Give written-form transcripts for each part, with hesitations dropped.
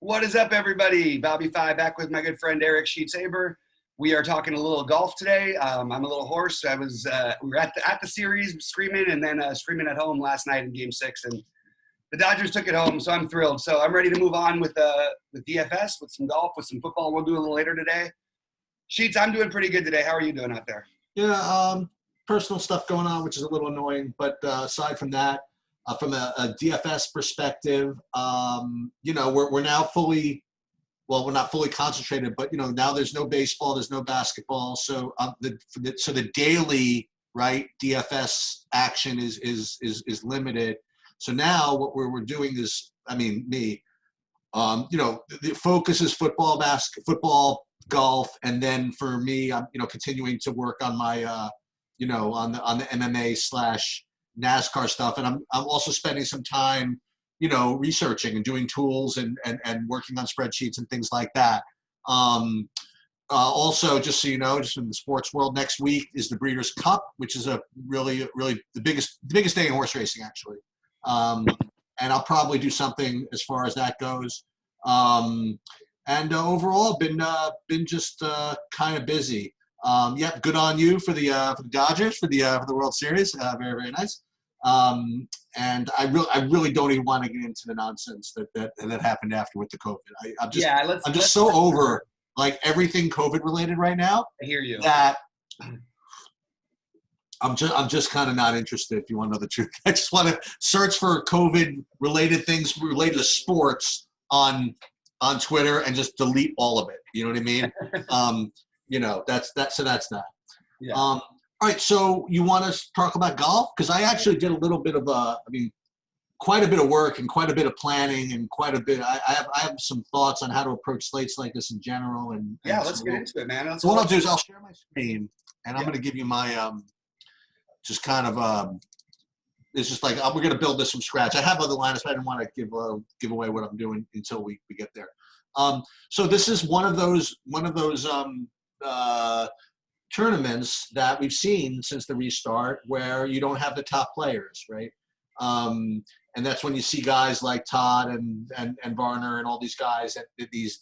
What is up, everybody? BobbyFi back with my good friend Eric Sheets-Aber. We are talking a little golf today. I'm a little hoarse. We were at the series screaming, and then screaming at home last night in Game 6, and the Dodgers took it home. So I'm thrilled. So I'm ready to move on with DFS, with some golf, with some football. We'll do a little later today. Sheets, I'm doing pretty good today. How are you doing out there? Yeah, personal stuff going on, which is a little annoying. But aside from that, from a DFS perspective, we're now fully, well, we're not fully concentrated, but now there's no baseball, there's no basketball, so the daily DFS action is limited. So now what we're doing is, the focus is football, golf, and then for me, I'm continuing to work on my on the MMA / NASCAR stuff, and I'm also spending some time researching and doing tools and working on spreadsheets and things like that. Also, just so you know, just in the sports world, next week is the Breeders' Cup, which is a really the biggest day in horse racing, actually. And I'll probably do something as far as that goes. And overall, been just kind of busy. Yep, good on you for the Dodgers for the World Series. Very, very nice. And I really don't even want to get into the nonsense that happened after with the COVID. I'm just so over everything COVID related right now. I hear you. That I'm just kind of not interested, if you want to know the truth. I just want to search for COVID related things related to sports on Twitter and just delete all of it. You know what I mean? That's that. Yeah. All right, so you want to talk about golf? Because I actually did a little bit of quite a bit of work and quite a bit of planning and quite a bit. I have some thoughts on how to approach slates like this in general. And let's get into it, man. So what I'll do is I'll share my screen, and I'm going to give you my just kind of it's just like we're going to build this from scratch. I have other lineups, but I didn't want to give away what I'm doing until we get there. So this is one of those tournaments that we've seen since the restart where you don't have the top players, right? And that's when you see guys like Todd and Varner and all these guys at these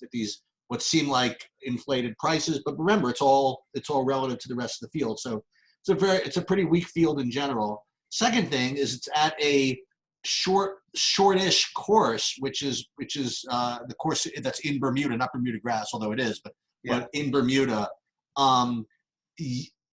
what seem like inflated prices, but remember it's all relative to the rest of the field. So it's a pretty weak field in general. Second thing is it's at a shortish course, which is the course that's in Bermuda, not Bermuda grass, although it is, but in Bermuda.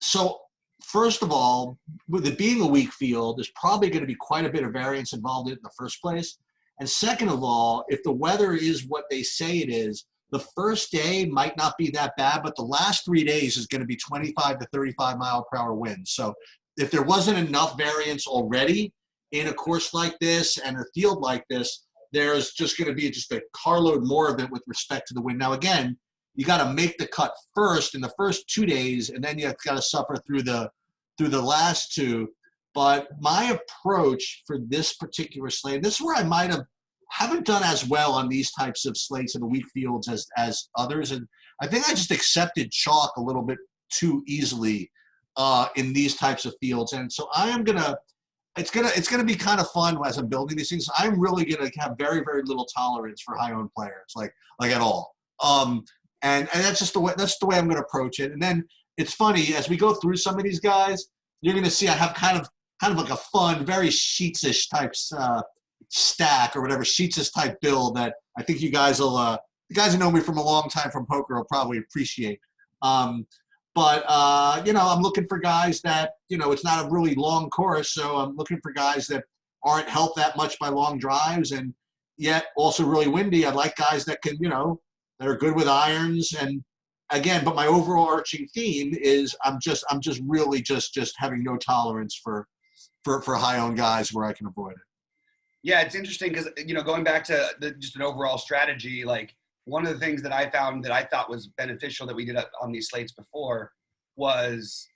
So first of all, with it being a weak field, there's probably going to be quite a bit of variance involved in the first place. And second of all, if the weather is what they say it is, the first day might not be that bad, but the last 3 days is going to be 25 to 35 mile per hour winds. So if there wasn't enough variance already in a course like this and a field like this, there's just going to be just a carload more of it with respect to the wind. Now, again, you got to make the cut first in the first 2 days, and then you got to suffer through the last two. But my approach for this particular slate, this is where I haven't done as well on these types of slates in the weak fields as others, and I think I just accepted chalk a little bit too easily in these types of fields, and so I am gonna. It's gonna be kind of fun as I'm building these things. I'm really gonna have very, very little tolerance for high owned players, like at all. And that's just the way I'm going to approach it. And then it's funny as we go through some of these guys, you're going to see I have kind of like a fun, very Sheets-ish type stack or whatever Sheets-ish type build that I think you guys will. The guys who know me from a long time from poker will probably appreciate. I'm looking for guys that it's not a really long course, so I'm looking for guys that aren't helped that much by long drives and yet also really windy. I like guys that can that are good with irons, and again, but my overarching theme is I'm just really just having no tolerance for high-owned guys where I can avoid it. Yeah, it's interesting because going back to just an overall strategy, like one of the things that I found that I thought was beneficial that we did on these slates before was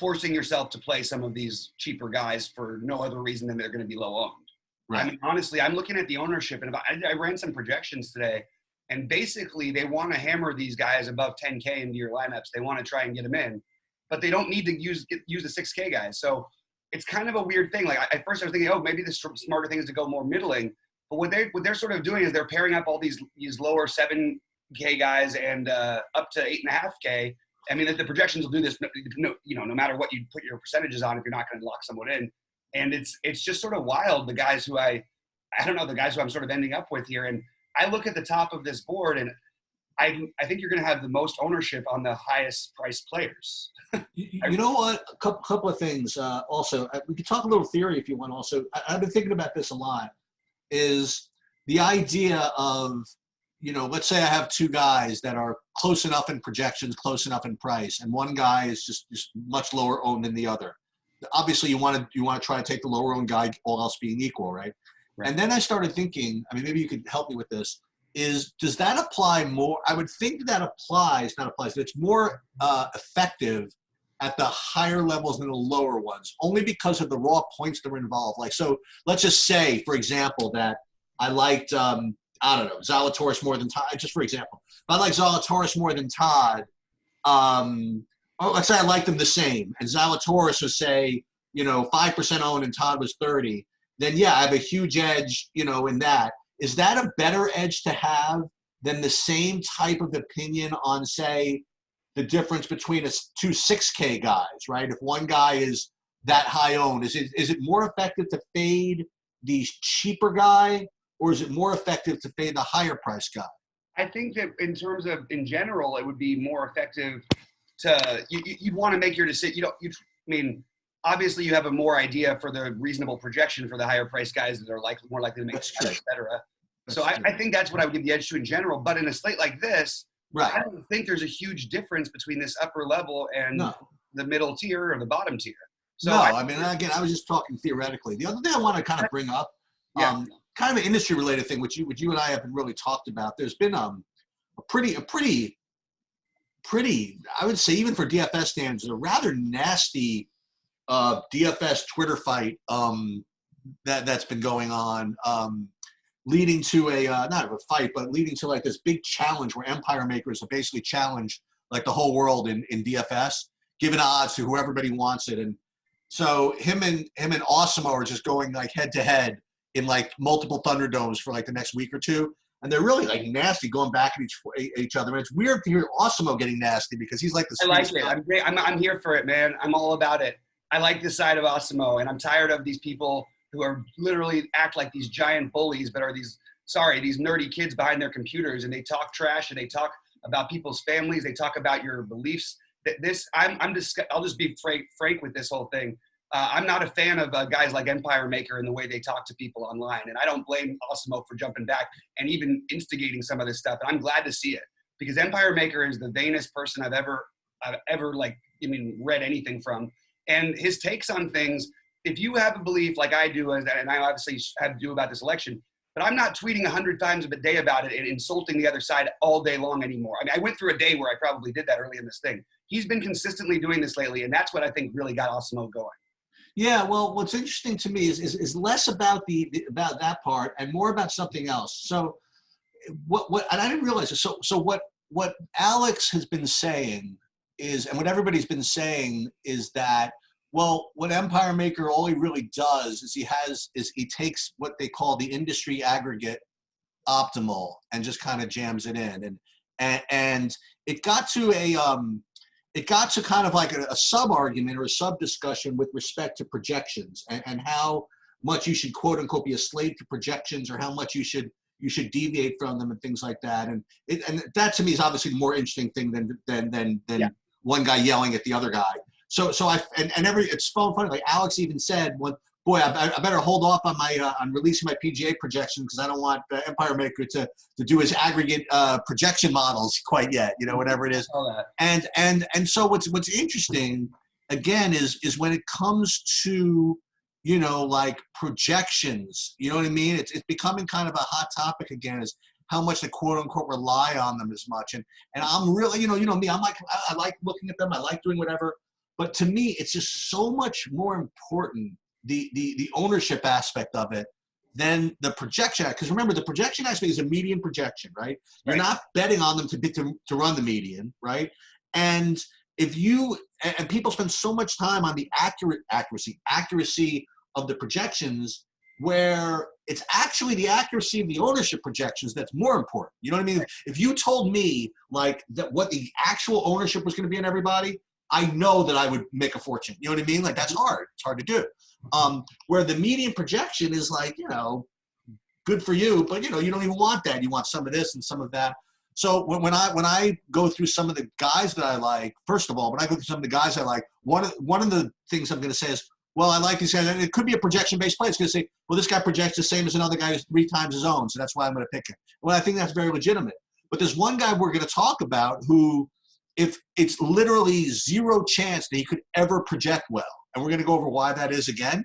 forcing yourself to play some of these cheaper guys for no other reason than they're going to be low owned. Right. Honestly, I'm looking at the ownership, and I ran some projections today. And basically, they want to hammer these guys above 10K into your lineups. They want to try and get them in, but they don't need to use the 6K guys. So it's kind of a weird thing. Like at first I was thinking, maybe the smarter thing is to go more middling. But what they're sort of doing is they're pairing up all these lower 7K guys and up to 8.5K. I mean, the projections will do this, no matter what you put your percentages on, if you're not going to lock someone in. And it's just sort of wild, the guys who the guys who I'm sort of ending up with here. And I look at the top of this board, and I think you're going to have the most ownership on the highest priced players. You know what? A couple of things. Also, we could talk a little theory if you want. Also, I've been thinking about this a lot. Is the idea of, let's say I have two guys that are close enough in projections, close enough in price, and one guy is just much lower owned than the other. Obviously, you want to try to take the lower owned guy, all else being equal, right? And then I started thinking, I mean, maybe you could help me with this. Does that apply more? I would think it's more effective at the higher levels than the lower ones, only because of the raw points that are involved. Like, so let's just say, for example, that I liked, Zalatoris more than Todd, just for example. If I like Zalatoris more than Todd, let's say I liked them the same, and Zalatoris was, say, 5% owned and Todd was 30, then yeah, I have a huge edge, in that. Is that a better edge to have than the same type of opinion on, say, the difference between two 6K guys, right? If one guy is that high owned, is it more effective to fade the cheaper guy, or is it more effective to fade the higher price guy? I think that in general, it would be more effective to, you'd want to make your decision. Obviously you have a more idea for the reasonable projection for the higher price guys that are more likely to make it, et cetera. So I think that's what I would give the edge to in general. But in a slate like this, right, I don't think there's a huge difference between this upper level and the middle tier or the bottom tier. So again, I was just talking theoretically. The other thing I want to kind of bring up, kind of an industry related thing, which you and I haven't really talked about. There's been a pretty, I would say, even for DFS standards, a rather nasty DFS Twitter fight that's been going on, leading to not a fight, but leading to like this big challenge where empire makers have basically challenged like the whole world in DFS, giving odds to whoever everybody wants it. And so him and Osimo are just going like head to head in like multiple Thunderdomes for like the next week or two. And they're really like nasty, going back at each other. And it's weird to hear Osimo getting nasty because he's like the sweetest guy. I'm great. I'm here for it, man. I'm all about it. I like this side of Osimo, and I'm tired of these people who are literally act like these giant bullies, but are these nerdy kids behind their computers, and they talk trash and they talk about people's families. They talk about your beliefs. I'll just be frank with this whole thing. I'm not a fan of guys like Empire Maker and the way they talk to people online, and I don't blame Osimo for jumping back and even instigating some of this stuff. And I'm glad to see it, because Empire Maker is the vainest person I've ever read anything from. And his takes on things, if you have a belief like I do, and I obviously have to do about this election, but I'm not tweeting 100 times a day about it and insulting the other side all day long anymore. I mean, I went through a day where I probably did that early in this thing. He's been consistently doing this lately, and that's what I think really got Osimo going. Yeah, well, what's interesting to me is less about about that part and more about something else. So what and I didn't realize this. So what Alex has been saying is, and what everybody's been saying is that, well, what Empire Maker, all he really does is he takes what they call the industry aggregate optimal and just kind of jams it in. And it got to kind of like a sub-argument or a sub-discussion with respect to projections and how much you should, quote unquote, be a slave to projections, or how much you should deviate from them and things like that. And that to me is obviously the more interesting thing than one guy yelling at the other guy. So it's so funny. Like Alex even said, boy, I better hold off on on releasing my PGA projection because I don't want Empire Maker to do his aggregate projection models quite yet. Whatever it is. And so what's interesting again is when it comes to like projections. You know what I mean? It's becoming kind of a hot topic again. Is how much they quote unquote rely on them as much. And I'm really, me, I'm like, I like looking at them. I like doing whatever. But to me, it's just so much more important, the ownership aspect of it, than the projection. Because remember, the projection aspect is a median projection, right? You're not betting on them to run the median, right? And and people spend so much time on the accuracy of the projections where it's actually the accuracy of the ownership projections that's more important. You know what I mean? If you told me like that what the actual ownership was going to be in everybody, I know that I would make a fortune. You know what I mean? Like that's hard. It's hard to do. Where the median projection is like, you know, good for you, but you know, you don't even want that. You want some of this and some of that. So when I go through some of the guys that I like, first of all, when I go through some of the guys I like, one of the things I'm going to say is, well, I like these guys, and it could be a projection-based play. It's going to say, well, this guy projects the same as another guy who's 3 times his own, so that's why I'm going to pick him. Well, I think that's very legitimate. But there's one guy we're going to talk about who, if it's literally zero chance that he could ever project well, and we're going to go over why that is again,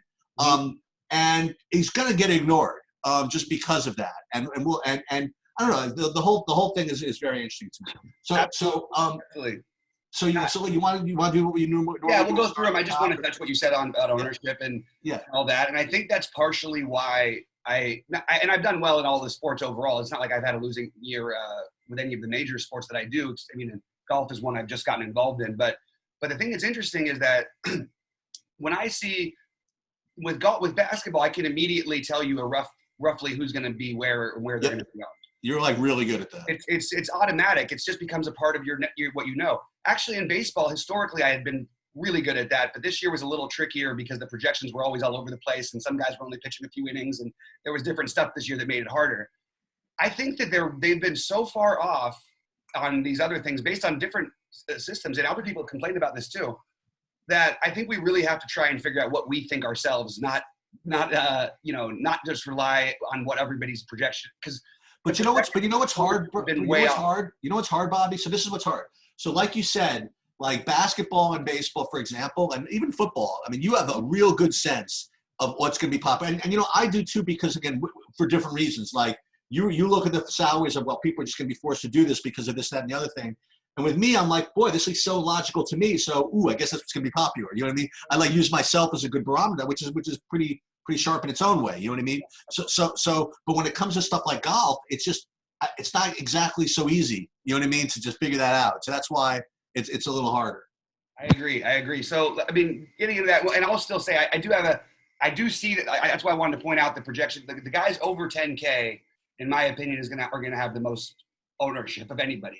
and he's going to get ignored just because of that. And I don't know, the whole thing is very interesting to me. Absolutely. So you want to do what you knew? Yeah, we'll go through them. I just want to touch what you said on about ownership and all that, and I think that's partially why and I've done well in all the sports overall. It's not like I've had a losing year with any of the major sports that I do. I mean, golf is one I've just gotten involved in, but the thing that's interesting is that when I see with basketball, I can immediately tell you roughly who's going to be where they're going to be on. You're like really good at that. It's automatic. It just becomes a part of your what you know. Actually, in baseball, historically, I had been really good at that, but this year was a little trickier because the projections were always all over the place, and some guys were only pitching a few innings, and there was different stuff this year that made it harder. I think that they've been so far off on these other things based on different systems, and other people complained about this too, that I think we really have to try and figure out what we think ourselves, not just rely on what everybody's projection. But you know what's hard? You know what's hard, Bobby? So this is what's hard. So like you said, like basketball and baseball, for example, and even football, I mean, you have a real good sense of what's going to be popular. And you know, I do too, because again, for different reasons. Like you look at the salaries of, well, people are just going to be forced to do this because of this, that, and the other thing. And with me, I'm like, boy, this is so logical to me. So, I guess that's what's going to be popular. You know what I mean? I like use myself as a good barometer, which is pretty sharp in its own way. You know what I mean? So, but when it comes to stuff like golf, it's not exactly so easy. You know what I mean? To just figure that out. So that's why it's a little harder. I agree. So, I mean, getting into that, and I'll still say I do see that. That's why I wanted to point out the projection. The guys over 10K, in my opinion, are going to have the most ownership of anybody.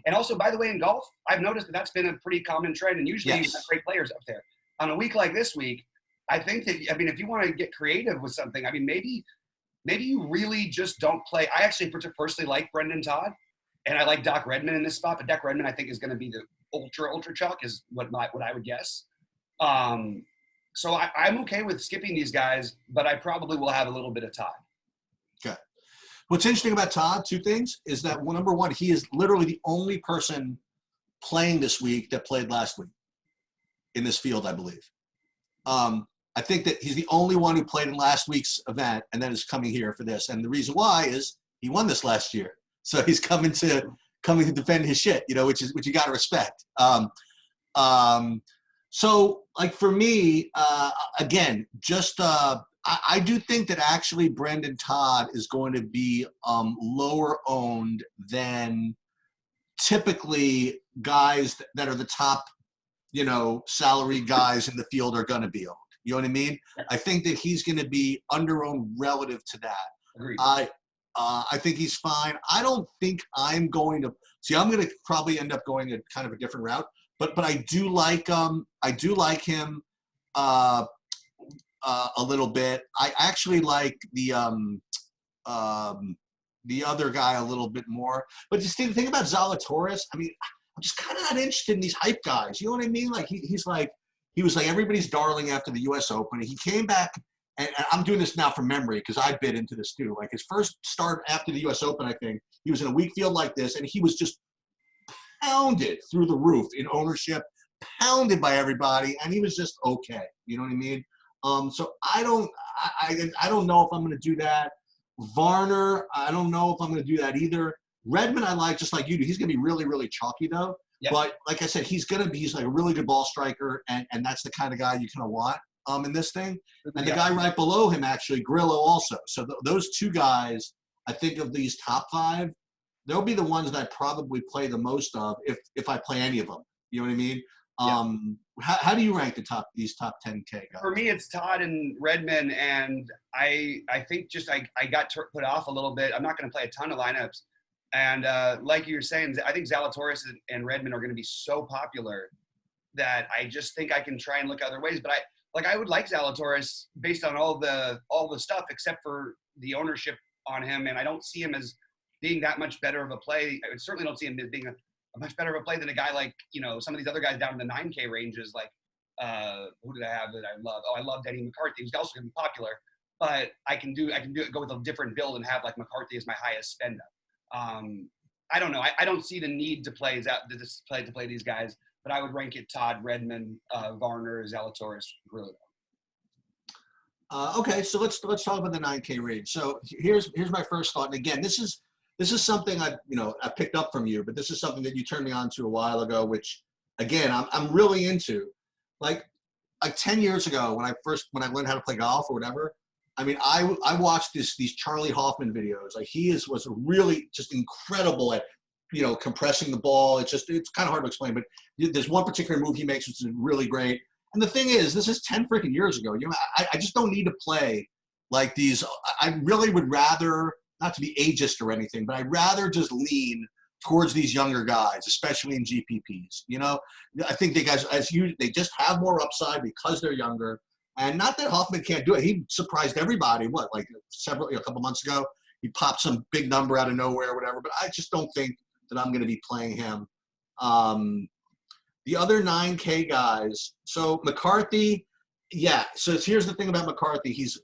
And also, by the way, in golf, I've noticed that that's been a pretty common trend, and usually you have great players up there. On a week like this week, I think that, I mean, if you want to get creative with something, I mean, maybe you really just don't play. I actually personally like Brendan Todd, and I like Doc Redman in this spot, but Doc Redman I think is going to be the ultra chalk is what I would guess. So I'm okay with skipping these guys, but I probably will have a little bit of Todd. Okay. What's interesting about Todd, 2 things, is that, well, number one, he is literally the only person playing this week that played last week in this field, I believe. I think that he's the only one who played in last week's event and then is coming here for this. And the reason why is he won this last year. So he's coming to defend his shit, you know, which you got to respect. So like for me, again, just I do think that actually Brendan Todd is going to be lower owned than typically guys that are the top, you know, salary guys in the field are going to be owned. You know what I mean? I think that he's going to be under-owned relative to that. Agreed. I think he's fine. I don't think I'm going to – see, I'm going to probably end up going a kind of a different route. But I do like him a little bit. I actually like the other guy a little bit more. But just think about Zalatoris. I mean, I'm just kind of not interested in these hype guys. You know what I mean? Like he was like everybody's darling after the U.S. Open. He came back, and I'm doing this now from memory because I bit into this too. Like his first start after the U.S. Open, I think he was in a weak field like this, and he was just pounded through the roof in ownership, pounded by everybody, and he was just okay. You know what I mean? So I don't know if I'm going to do that. Varner, I don't know if I'm going to do that either. Redman, I like just like you do. He's going to be really, really chalky though. Yep. But like I said, he's like a really good ball striker, and that's the kind of guy you kind of want in this thing. And the guy right below him, actually, Grillo also. So those 2 guys, I think of these top 5, they'll be the ones that I probably play the most of if I play any of them. You know what I mean? How do you rank these top 10K guys? For me, it's Todd and Redmond, and I think just I got put off a little bit. I'm not going to play a ton of lineups, and like you were saying, I think Zalatoris and Redmond are going to be so popular that I just think I can try and look other ways. But I would like Zalatoris based on all the stuff, except for the ownership on him, and I don't see him as being that much better of a play. I certainly don't see him as being a much better of a play than a guy like, some of these other guys down in the 9K ranges. Like, who did I have that I love? Oh, I love Denny McCarthy. He's also going to be popular, but I can go with a different build and have like McCarthy as my highest spend up. I don't know. I don't see the need to play these guys, but I would rank it Todd, Redmond, Varner, Zalatoris, Grillo. Okay, so let's talk about the 9K range. So here's my first thought. And again, this is something I picked up from you, but this is something that you turned me on to a while ago, which again I'm really into. Like 10 years ago when I learned how to play golf or whatever, I mean I watched these Charlie Hoffman videos. Like was really just incredible at compressing the ball. It's kind of hard to explain, but there's one particular move he makes which is really great. And the thing is, this is 10 freaking years ago. I just don't need to play like these. I really would rather, not to be ageist or anything, but I'd rather just lean towards these younger guys, especially in GPPs. I think they just have more upside because they're younger. And not that Hoffman can't do it. He surprised everybody. A couple months ago, he popped some big number out of nowhere or whatever. But I just don't think that I'm going to be playing him. The other 9K guys. So McCarthy, yeah. So here's the thing about McCarthy. He's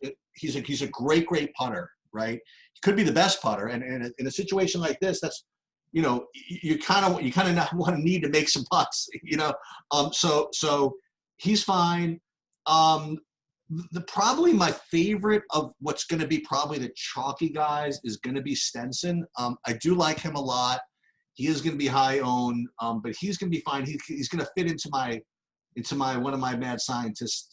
a great putter, right? He could be the best putter, and in a situation like this, that's you kind of not want to need to make some putts, So he's fine. Probably my favorite of what's going to be probably the chalky guys is going to be Stenson. I do like him a lot. He is going to be high owned, but he's going to be fine. He's going to fit into my one of my mad scientist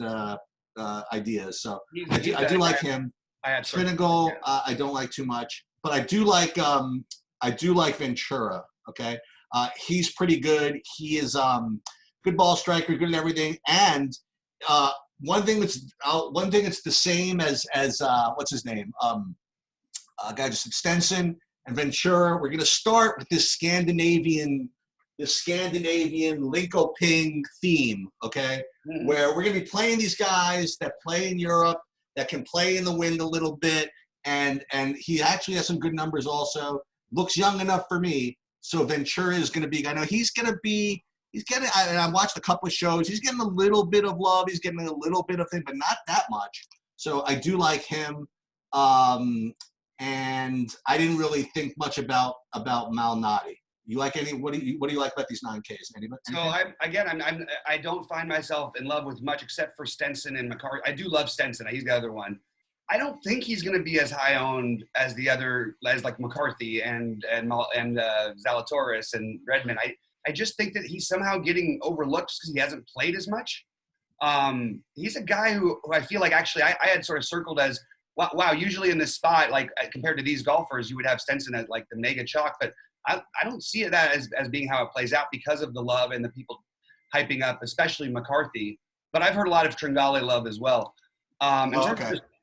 ideas. So I do like him. Trinagel, I don't like too much, but I do like Ventura. Okay, he's pretty good. He is good ball striker, good at everything. And one thing that's the same as what's his name? Guy just Stenson and Ventura. We're gonna start with this Scandinavian Linkoping theme, okay? Mm-hmm. Where we're gonna be playing these guys that play in Europe, that can play in the wind a little bit, and he actually has some good numbers also. Looks young enough for me. So Ventura is gonna be. I know he's getting. I watched a couple of shows. He's getting a little bit of love. He's getting a little bit of thing, but not that much. So I do like him. And I didn't really think much about Malnati. You like any? What do you like about these 9Ks? Anything? So I don't find myself in love with much except for Stenson and McCarthy. I do love Stenson. He's the other one. I don't think he's going to be as high owned as the other, as like McCarthy and Zalatoris and Redmond. I just think that he's somehow getting overlooked just because he hasn't played as much. He's a guy who I feel like actually I had sort of circled as, wow, usually in this spot, like compared to these golfers, you would have Stenson as like the mega chalk, but I don't see that as being how it plays out because of the love and the people hyping up, especially McCarthy. But I've heard a lot of Tringale love as well.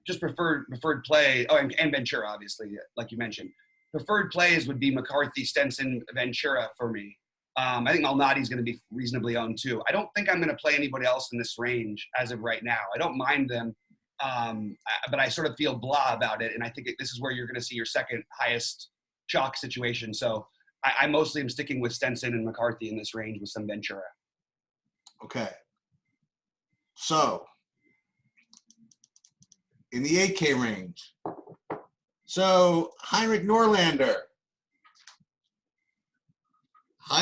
Just preferred play. Oh, and Ventura, obviously, like you mentioned. Preferred plays would be McCarthy, Stenson, Ventura for me. I think Malnati's going to be reasonably owned too. I don't think I'm going to play anybody else in this range as of right now. I don't mind them, but I sort of feel blah about it. And I think this is where you're going to see your second highest chalk situation. So I mostly am sticking with Stenson and McCarthy in this range with some Ventura. Okay. So in the 8K range, so Heinrich Norlander. All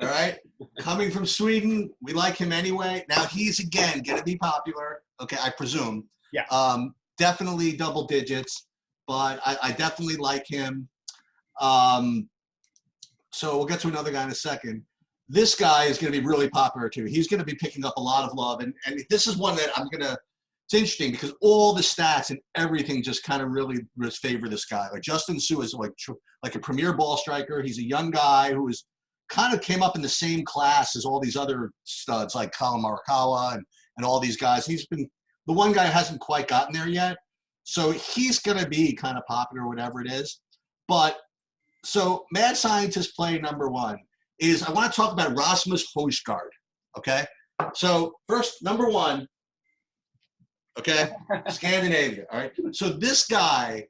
right, coming from Sweden, we like him anyway. Now he's again going to be popular. Okay, I presume. Yeah. Definitely double digits, but I definitely like him. So we'll get to another guy in a second. This guy is going to be really popular too. He's going to be picking up a lot of love, and this is one that I'm going to. It's interesting because all the stats and everything just kind of really favor this guy. Like Justin Suh is like a premier ball striker. He's a young guy who is kind of came up in the same class as all these other studs like Colin Morikawa and all these guys. He's been the one guy who hasn't quite gotten there yet. So he's going to be kind of popular, whatever it is. But so Mad Scientist play number one is I want to talk about Rasmus Højgaard. Okay. So first, number one, okay, Scandinavia. All right. So this guy,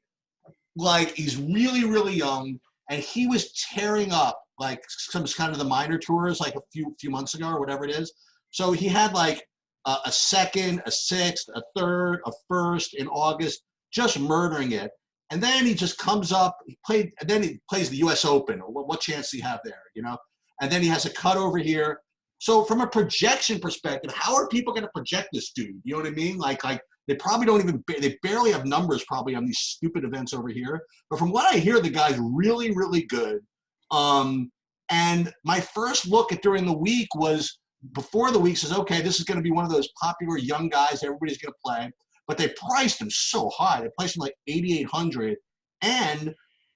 like, he's really, really young, and he was tearing up like some kind of the minor tours like a few months ago or whatever it is. So he had like a second, a sixth, a third, a first in August, just murdering it. And then he just comes up, and then he plays the U.S. Open. What chance do you have there, you know? And then he has a cut over here. So from a projection perspective, how are people going to project this dude? You know what I mean? Like they probably don't even, they barely have numbers probably on these stupid events over here. But from what I hear, the guy's really, really good. And my first look at during the week was before the week says, okay, this is going to be one of those popular young guys everybody's going to play. But they priced him so high. They priced him like 8,800. And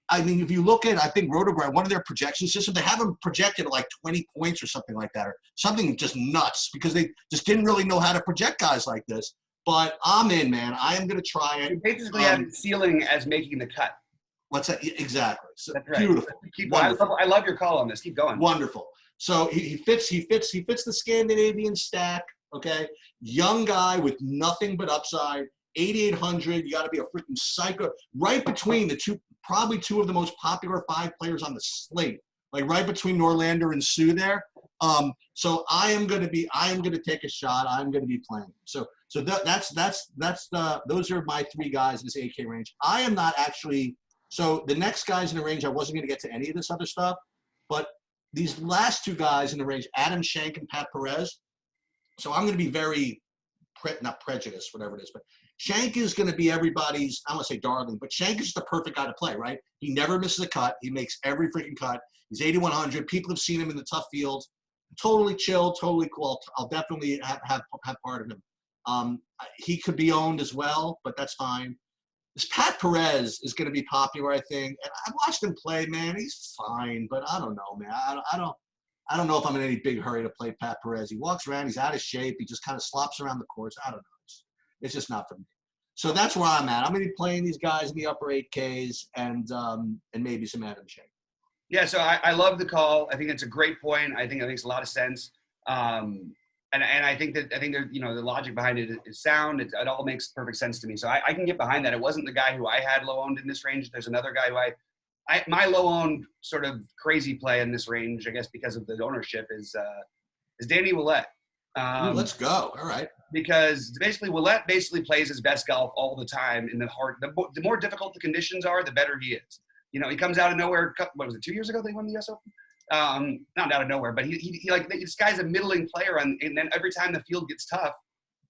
I mean, if you look at, I think Rotograph, one of their projection systems, they have him projected at like 20 points or something like that, or something just nuts, because they just didn't really know how to project guys like this. But I'm in, man. I am going to try it. You basically have the ceiling as making the cut. What's that? Exactly. So, That's right. Beautiful. I love your call on this. Keep going. Wonderful. So he fits the Scandinavian stack. Okay, young guy with nothing but upside. 8,800. You got to be a freaking psycho. Right between the two, probably two of the most popular 5 players on the slate. Like right between Norlander and Sue there. So I am going to take a shot. I'm going to be playing. So those are my 3 guys in this 8K range. I am not actually. So the next guys in the range, I wasn't going to get to any of this other stuff, but these last 2 guys in the range, Adam Shank and Pat Perez. So I'm going to be very, not prejudiced, whatever it is, but Shank is going to be everybody's, I don't want to say darling, but Shank is the perfect guy to play, right? He never misses a cut. He makes every freaking cut. He's 8,100. People have seen him in the tough fields. Totally chill, totally cool. I'll definitely have part of him. He could be owned as well, but that's fine. This Pat Perez is going to be popular, I think. And I watched him play, man. He's fine, but I don't know, man. I don't know if I'm in any big hurry to play Pat Perez. He walks around. He's out of shape. He just kind of slops around the course. I don't know. It's just not for me. So that's where I'm at. I'm going to be playing these guys in the upper 8Ks and maybe some Adam Shank. Yeah, so I love the call. I think it's a great point. I think it makes a lot of sense. And I think that the logic behind it is sound. It all makes perfect sense to me. So I can get behind that. It wasn't the guy who I had low owned in this range. There's another guy who my low owned sort of crazy play in this range, I guess because of the ownership, is Danny Willett. Let's go. All right. Because basically Willett plays his best golf all the time in the hard. The more difficult the conditions are, the better he is. You know, he comes out of nowhere. What was it, 2 years ago they won the U.S. Open? Not out of nowhere, but he like, this guy's a middling player, and then every time the field gets tough,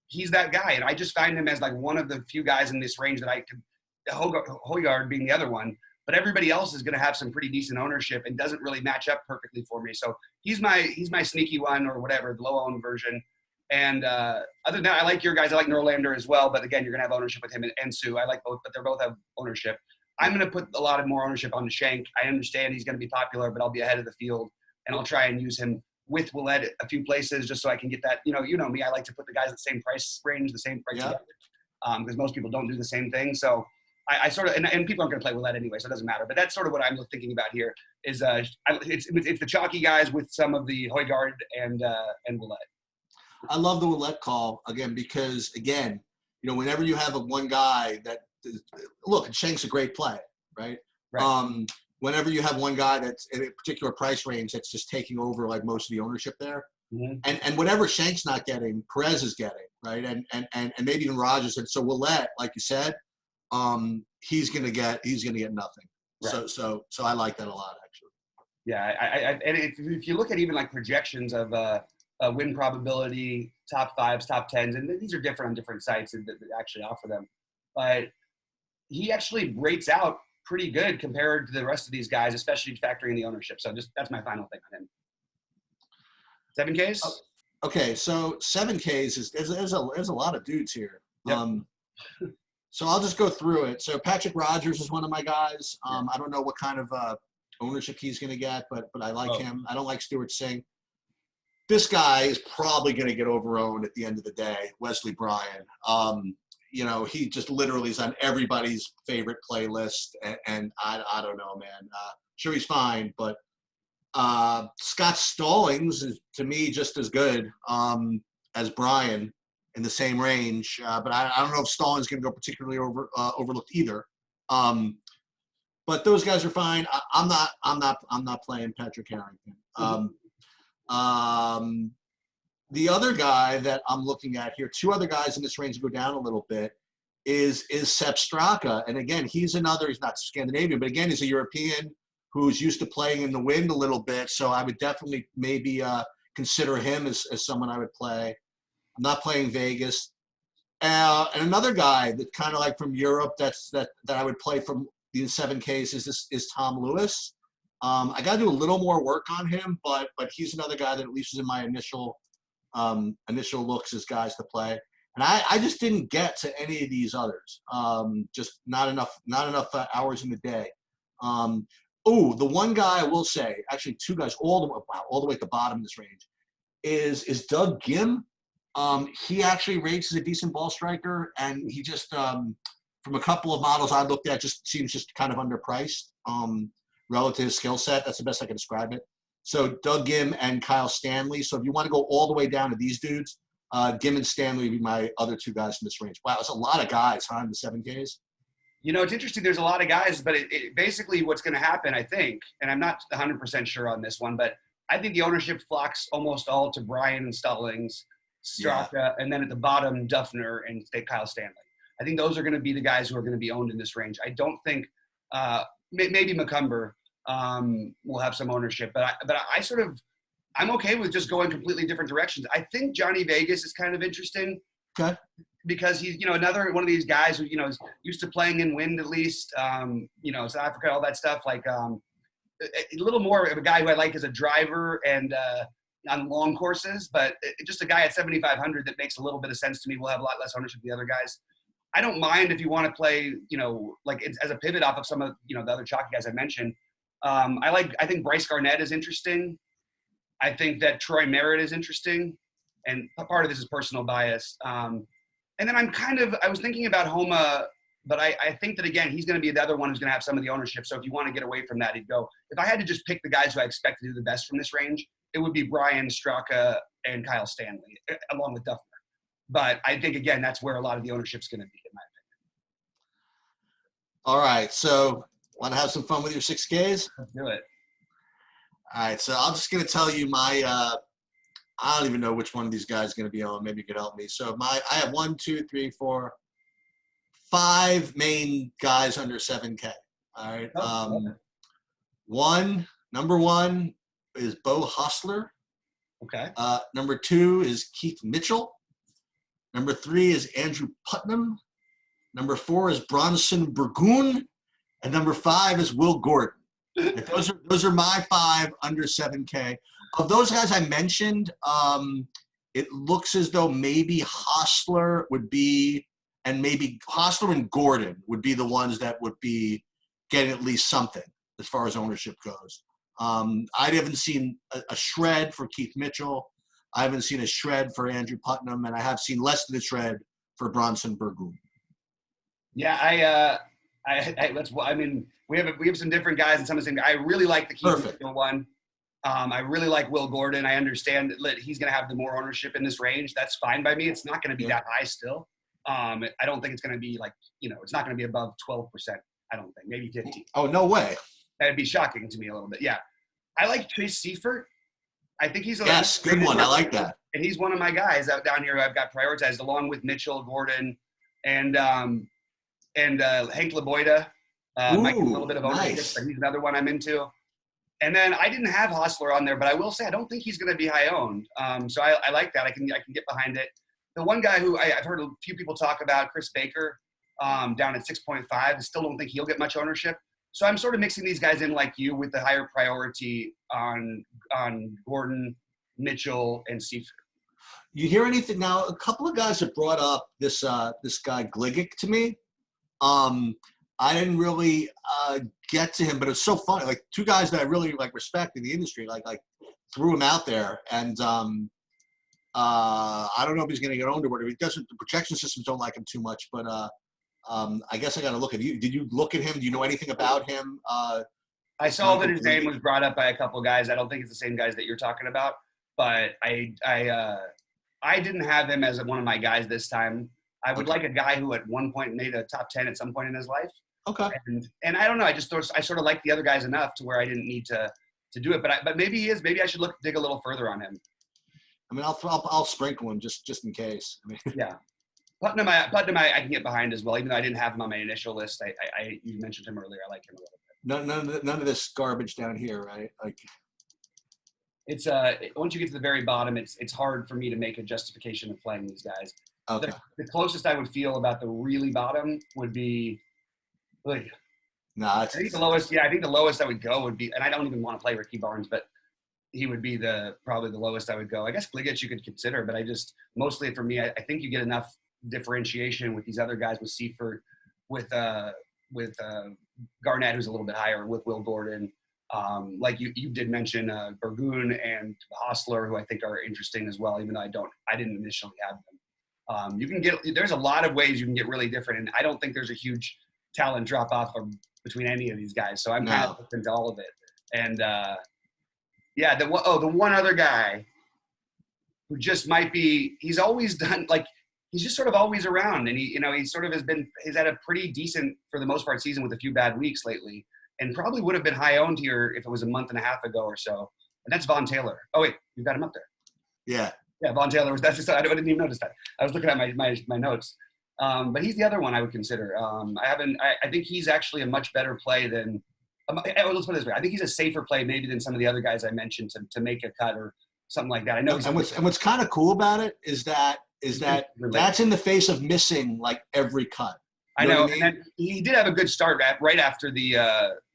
he's that guy. And I just find him as like one of the few guys in this range that I could, Højgaard being the other one, but everybody else is going to have some pretty decent ownership and doesn't really match up perfectly for me. So he's my sneaky one or whatever, the low owned version. And other than that, I like your guys. I like Norlander as well, but again, you're going to have ownership with him and Sue. I like both, but they both have ownership. I'm going to put a lot of more ownership on the Shank. I understand he's going to be popular, but I'll be ahead of the field, and I'll try and use him with Willett at a few places just so I can get that. You know me. I like to put the guys at the same price range, the same price together, because most people don't do the same thing. So I sort of and people aren't going to play Willett anyway, so it doesn't matter. But that's sort of what I'm thinking about here. Is it's the chalky guys with some of the Højgaard and Willett. I love the Willett call again because again, whenever you have one guy that. Look, Shank's a great play, right? Whenever you have one guy that's in a particular price range that's just taking over like most of the ownership there, and whatever Shank's not getting, Perez is getting, right? And maybe even Rogers. And so Willett, like you said, he's gonna get nothing. Right. So I like that a lot actually. Yeah, and if you look at even like projections of win probability, top 5s, top 10s, and these are different on different sites that actually offer them, but he actually rates out pretty good compared to the rest of these guys, especially factoring in the ownership. So that's my final thing on him. 7Ks? Okay, so 7Ks there's a lot of dudes here. Yep. So I'll just go through it. So Patrick Rogers is one of my guys. I don't know what kind of ownership he's going to get, but I like him. I don't like Stuart Singh. This guy is probably going to get overowned at the end of the day, Wesley Bryan. He just literally is on everybody's favorite playlist, and I don't know, man. Sure, he's fine, but Scott Stallings is, to me, just as good as Bryan in the same range. But I don't know if Stallings is going to go particularly overlooked either. But those guys are fine. I'm not playing Patrick Harrington. The other guy that I'm looking at here, two other guys in this range go down a little bit, is Sepp Straka. And again, he's not Scandinavian, but again, he's a European who's used to playing in the wind a little bit. So I would definitely maybe consider him as someone I would play. I'm not playing Vegas. And another guy that kind of like from Europe that I would play from the 7Ks is Tom Lewis. I got to do a little more work on him, but he's another guy that at least was in my initial looks as guys to play. And I just didn't get to any of these others. Just not enough hours in the day. The one guy I will say, actually two guys all the way at the bottom of this range, is Doug Gim. He actually rates as a decent ball striker, and he just from a couple of models I looked at, just seems just kind of underpriced relative to his skill set. That's the best I can describe it. So Doug Gim and Kyle Stanley. So if you want to go all the way down to these dudes, Gim and Stanley would be my other two guys in this range. Wow, it's a lot of guys, huh, in the 7Ks? It's interesting. There's a lot of guys, but it basically what's going to happen, I think, and I'm not 100% sure on this one, but I think the ownership flocks almost all to Bryan and Stallings, Straka, and then at the bottom, Duffner and Kyle Stanley. I think those are going to be the guys who are going to be owned in this range. I don't think maybe McCumber will have some ownership, but I'm okay with just going completely different directions. I think Johnny Vegas is kind of interesting. Okay. Because he's, another one of these guys who, is used to playing in wind at least, South Africa, all that stuff. Like a little more of a guy who I like as a driver and on long courses, but just a guy at 7,500 that makes a little bit of sense to me. Will have a lot less ownership than the other guys. I don't mind if you want to play, as a pivot off of some of, the other chalky guys I mentioned. I think Bryce Garnett is interesting. I think that Troy Merritt is interesting. And part of this is personal bias. And then I was thinking about Homa, but I think that, again, he's going to be the other one who's going to have some of the ownership. So if you want to get away from that, he'd go. If I had to just pick the guys who I expect to do the best from this range, it would be Bryan, Straka, and Kyle Stanley, along with Duffner. But I think, again, that's where a lot of the ownership's going to be, in my opinion. All right. So want to have some fun with your 6Ks? Let's do it. All right. So I'm just going to tell you my I don't even know which one of these guys is going to be on. Maybe you could help me. So I have 5 main guys under 7K. All right. Number one is Bo Hostler. Okay. Number 2 is Keith Mitchell. Number 3 is Andrew Putnam. Number 4 is Bronson Burgoon. And number 5 is Will Gordon. Those are my 5 under 7K. Of those guys I mentioned, it looks as though maybe Hostler would be, and maybe Hostler and Gordon would be the ones that would be getting at least something as far as ownership goes. I haven't seen a shred for Keith Mitchell. I haven't seen a shred for Andrew Putnam, and I have seen less than a shred for Bronson Burgoon. Yeah, we have some different guys and some of the same. I really like the Keith Mitchell one. I really like Will Gordon. I understand that he's going to have the more ownership in this range. That's fine by me. It's not going to be that high still. I don't think it's going to be it's not going to be above 12%. I don't think. Maybe 15. Oh, no way. That'd be shocking to me a little bit. Yeah. I like Chase Seifert. I think he's good one. I like that. And he's one of my guys out down here I've got prioritized along with Mitchell, Gordon, and Hank LaBoida. Might get a little bit of ownership, but he's another one I'm into. And then I didn't have Hostler on there, but I will say I don't think he's going to be high owned. So I like that. I can get behind it. The one guy who I've heard a few people talk about, Chris Baker, down at 6.5. I still don't think he'll get much ownership. So I'm sort of mixing these guys in like you with the higher priority on Gordon, Mitchell, and Seifert. You hear anything now? A couple of guys have brought up this guy Gligic to me. I didn't really get to him, but it's so funny. Like two guys that I really like respect in the industry, like threw him out there, and I don't know if he's going to get owned or whatever. He doesn't. The projection systems don't like him too much, but I guess I got to look at you. Did you look at him? Do you know anything about him? I saw that his name was brought up by a couple of guys. I don't think it's the same guys that you're talking about, but I didn't have him as one of my guys this time. I would like a guy who at one point made a top 10 at some point in his life. Okay. And I don't know. I sort of like the other guys enough to where I didn't need to do it. But maybe he is. Maybe I should dig a little further on him. I mean, I'll sprinkle him just in case. I mean, yeah. Putnam, I can get behind as well. Even though I didn't have him on my initial list, you mentioned him earlier. I like him a little bit. None of this garbage down here, right? Like, it's once you get to the very bottom, it's hard for me to make a justification of playing these guys. Okay. The closest I would feel about the really bottom would be, I think the lowest. Yeah, I think the lowest I would go would be, and I don't even want to play Ricky Barnes, but he would be probably the lowest I would go. I guess Gligic you could consider, but mostly for me, I think you get enough differentiation with these other guys, with Seifert, with Garnett, who's a little bit higher, with Will Gordon. Like you did mention Burgoon and Hostler, who I think are interesting as well, even though I didn't initially have them. There's a lot of ways you can get really different, and I don't think there's a huge talent drop off between any of these guys. So I'm kind of open to all of it. And the one other guy who just might be, he's always done, like, he's just sort of always around, and he sort of he's had a pretty decent, for the most part, season with a few bad weeks lately, and probably would have been high owned here if it was a month and a half ago or so. And that's Von Taylor. Oh wait, you've got him up there. Yeah. Yeah, Von Taylor was. That's just, I didn't even notice that. I was looking at my notes. But he's the other one I would consider. I think he's actually a much better play than. Let's put it this way. I think he's a safer play maybe than some of the other guys I mentioned to make a cut or something like that. I know. And what's kind of cool about it is that that's in the face of missing like every cut. I know, and then he did have a good start right after the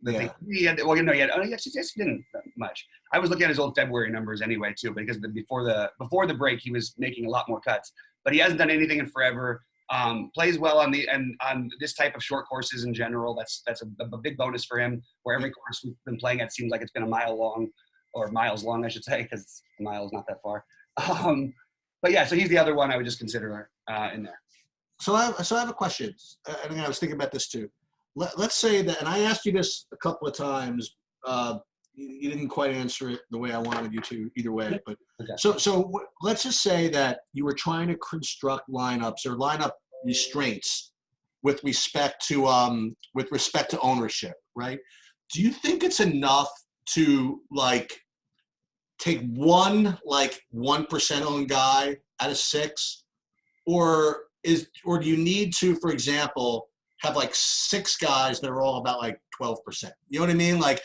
thing. He had yes, he didn't much. I was looking at his old February numbers anyway too, because before the break he was making a lot more cuts, but he hasn't done anything in forever. Plays well on this type of short courses in general. That's a big bonus for him. Where every course we've been playing at seems like it's been a mile long, or miles long, I should say, because a mile is not that far. But yeah, so he's the other one I would just consider in there. So I have a question. I mean, I was thinking about this too. Let's say that, and I asked you this a couple of times. You didn't quite answer it the way I wanted you to, either way. But okay. So let's just say that you were trying to construct lineups or lineup restraints with respect to ownership, right? Do you think it's enough to like take one 1% owned guy out of 6, or do you need to, for example, have like 6 guys that are all about like 12%? You know what I mean? Like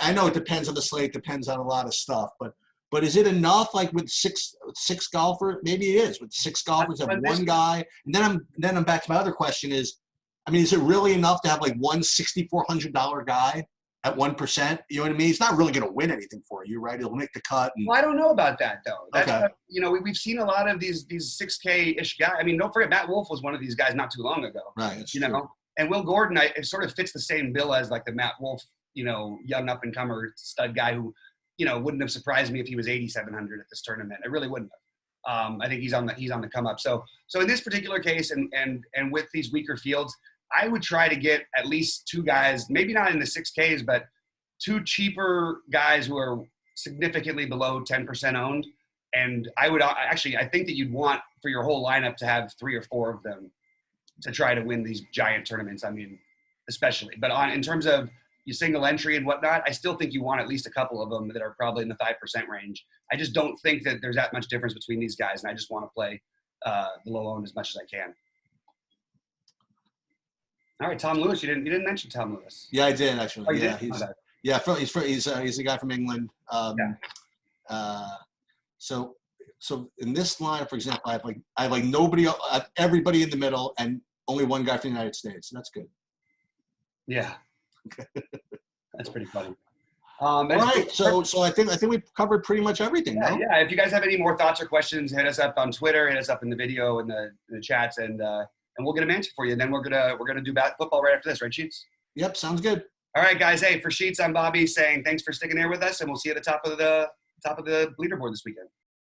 I know it depends on the slate, depends on a lot of stuff, but is it enough? Like with six golfers, maybe it is. With 6 golfers, have one guy, and then I'm back to my other question: is it really enough to have like one $6,400 guy at 1%? You know what I mean? He's not really going to win anything for you, right? He'll make the cut. Well, I don't know about that though. That's okay. We've seen a lot of these 6K-ish guys. I mean, don't forget Matt Wolff was one of these guys not too long ago. Right. True. And Will Gordon, it sort of fits the same bill as like the Matt Wolff, young up and comer stud guy who, wouldn't have surprised me if he was 8,700 at this tournament. It really wouldn't have. I think he's on the come up. So in this particular case, and with these weaker fields, I would try to get at least 2 guys, maybe not in the 6Ks, but 2 cheaper guys who are significantly below 10% owned. And I think that you'd want for your whole lineup to have 3 or 4 of them to try to win these giant tournaments. I mean, especially, but in terms of you single entry and whatnot, I still think you want at least a couple of them that are probably in the 5% range. I just don't think that there's that much difference between these guys, and I just want to play the low owned as much as I can. All right, Tom Lewis. You didn't mention Tom Lewis. Yeah, I did actually. Oh, yeah, did? He's a guy from England. So in this lineup, for example, I have like nobody, I have everybody in the middle, and only one guy from the United States. So that's good. Yeah. That's pretty funny. All right. So I think we've covered pretty much everything. Yeah, no? Yeah. If you guys have any more thoughts or questions, hit us up on Twitter, hit us up in the video and the chats, and and we'll get them answered for you. And then we're gonna do football right after this, right, Sheets? Yep, sounds good. All right, guys. Hey, for Sheets, I'm Bobby saying thanks for sticking here with us, and we'll see you at the top of the leaderboard this weekend.